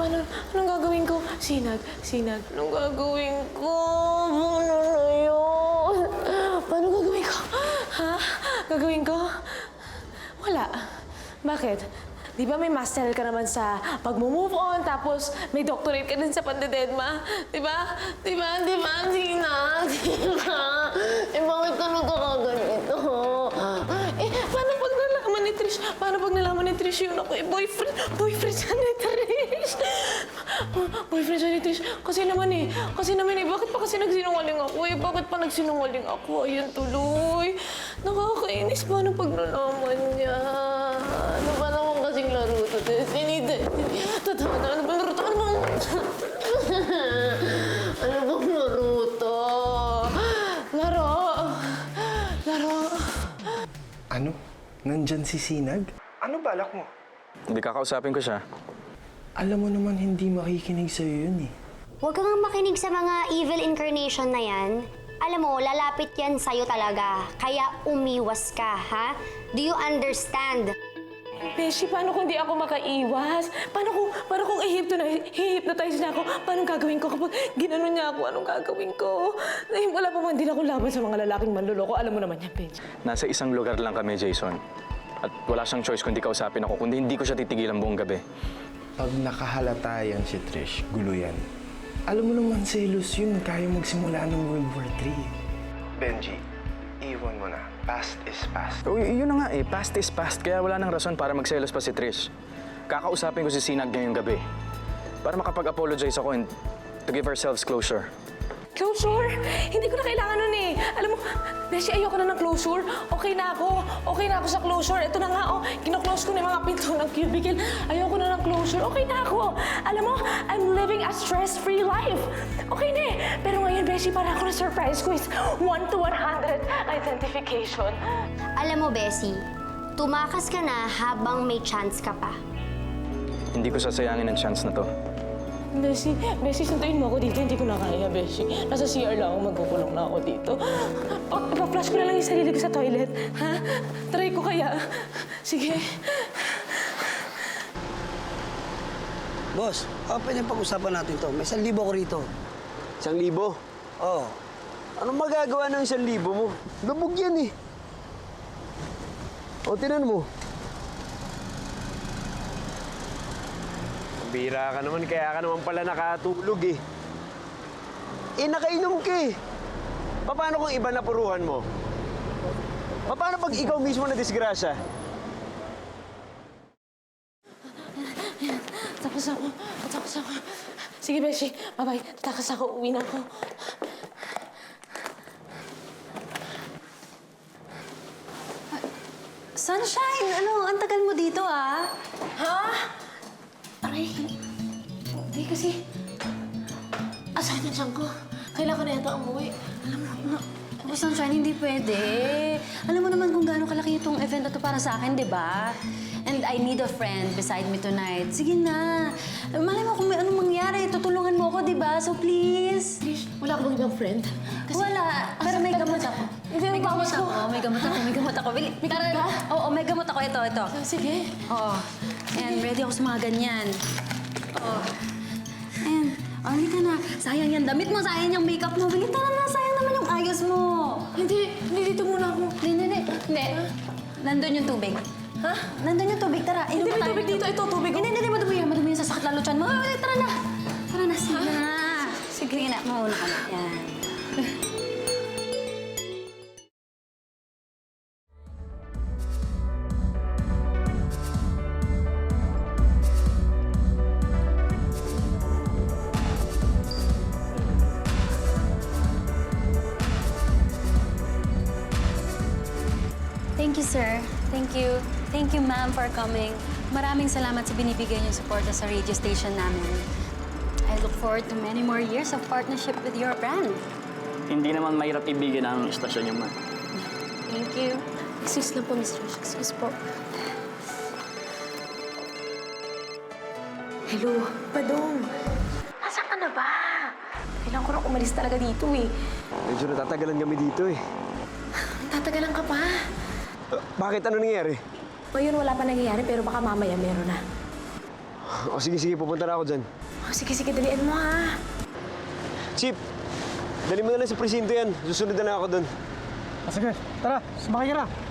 Anong gagawin ko? Sinag. Anong gagawin ko? Ano na yun? Paano gagawin ko? Ha? Gagawin ko? Wala. Bakit? Di ba may master ka naman sa pag-move on, tapos may doctorate ka din sa pandededma? Di ba? Sinag? Eh, bakit ka nagkakaganito? Paano pag nalaman ni Trish? Paano pag nalaman ni Trish yun ako? Boyfriend siya ni Trish. Boyfriend siya ni Trish. Kasi naman bakit pa kasi nagsinungaling ako eh? Bakit pa nagsinungaling ako? Ayun tuloy. Nakakainis. Paano pag nalaman niya? Ano ba naman kasing laro to? Totoo na. Ano bang laro to? Ano bang laro to? Laro. Ano? Nandyan si Sinag? Ano balak mo? Hindi, kakausapin ko siya. Alam mo naman hindi makikinig sa'yo yun eh. Huwag kang makinig sa mga evil incarnation na yan. Alam mo, lalapit yan sa'yo talaga. Kaya umiwas ka, ha? Do you understand? Beshi, paano kung di ako makaiwas? Paano kung i-hypnotize niya ako? Paano gagawin ko kapag ginanon niya ako? Anong gagawin ko? Eh, wala pa man din ako laban sa mga lalaking manloloko. Alam mo naman yan, Beshi. Nasa isang lugar lang kami, Jason. At wala siyang choice kundi kausapin ako, kundi hindi ko siya titigilan buong gabi. Pag nakahalata yan si Trish, gulo yan. Alam mo naman, selos yun. Kaya magsimula ng World War III. Benji, iwan mo na. Past is past. O, yun na nga eh, past is past. Kaya wala nang rason para magselos pa si Trish. Kakausapin ko si Sinag ngayong gabi. Para makapag-apologize ako and to give ourselves closure. Closure? Hindi ko na kailangan nun eh. Alam mo, Beshi, ayoko na ng closure. Okay na ako sa closure. Ito na nga, kino-close ko na yung mga pinto ng cubicle. Ayoko na ng closure. Okay na ako. Alam mo, I'm living a stress-free life. Okay na eh. Pero ngayon, Beshi, para ako na surprise quiz. 1 to 100 identification. Alam mo, Bessie, tumakas ka na habang may chance ka pa. Hindi ko sasayangin ang chance na to. Beshi, suntuin mo ako dito. Hindi ko na kaya, Beshi. Nasa CR lang ako, magkukulong na ako dito. Pa-flash ko na lang yung sarili ko sa toilet. Ha? Try ko kaya. Sige. Boss, pwede pag-usapan natin to. May 1,000 ko rito. 1,000? Oo. Anong magagawa ng 1,000 mo? Lubog yan eh. O, tinan mo. Bira ka naman, kaya ka naman pala nakatulog eh. Nakainom ka eh. Paano kung iba napuruhan mo? Paano pag ikaw mismo na disgrasya? Tapos ako. Sige, Beshi. Bye-bye. Tatakas ako. Uwi na ako. Sunshine, ang tagal mo dito, ah. Ha? Aray. Hindi kasi... Asan na dyan ko? Kailangan na yata umuwi. Alam mo, Sunshine, hindi pwede. Alam mo naman kung gaano kalaki itong event na to para sa akin, di ba? And I need a friend beside me tonight. Sige na. Malay mo kung may anong mangyari, tutulungan mo ako, di ba? So please. Trish, wala ka bang ibang friend? Wala. Pero may gamot ako. May gamot ako. May gamot ako. Tara, oo, may gamot ako. Ito. Sige. Oo. And ready ako sa mga ganyan. Oo. And, halika na. Sayang yan damit mo, sayang yung makeup mo. Bilit na, sayang naman yung ayos mo. Hindi dito muna ako. Hindi. Nandun yung tubig. Ha? Nandun yung tubig, tara. Hindi, may tubig dito. Ito, tubig. Hindi, madumi yan. Sasakit lalo tiyan mo. Tara na. Sige na. Sige na, mauna ka na. Yan. Thank you, sir. Thank you, ma'am, for coming. Maraming salamat sa binibigay niyong suporta sa radio station namin. I look forward to many more years of partnership with your brand. Hindi naman mahirap ibigin ang istasyon niyo, ma'am. Thank you. Excuse lang po, Mr. Excuse po. Hello, Badong. Nasaan ka na ba? Kailangan ko na umalis talaga dito eh. Medyo natatagalan kami dito eh. Tatagalan ka pa. Bakit? Ano nangyari? Ngayon wala pa nangyayari pero baka mamaya meron na. O sige, pupunta na ako dyan. Oh, sige, dalian mo ha. Chip, dali mo na lang sa presinto yan. Susunod na lang ako doon. Sige, tara, sumakay ka na.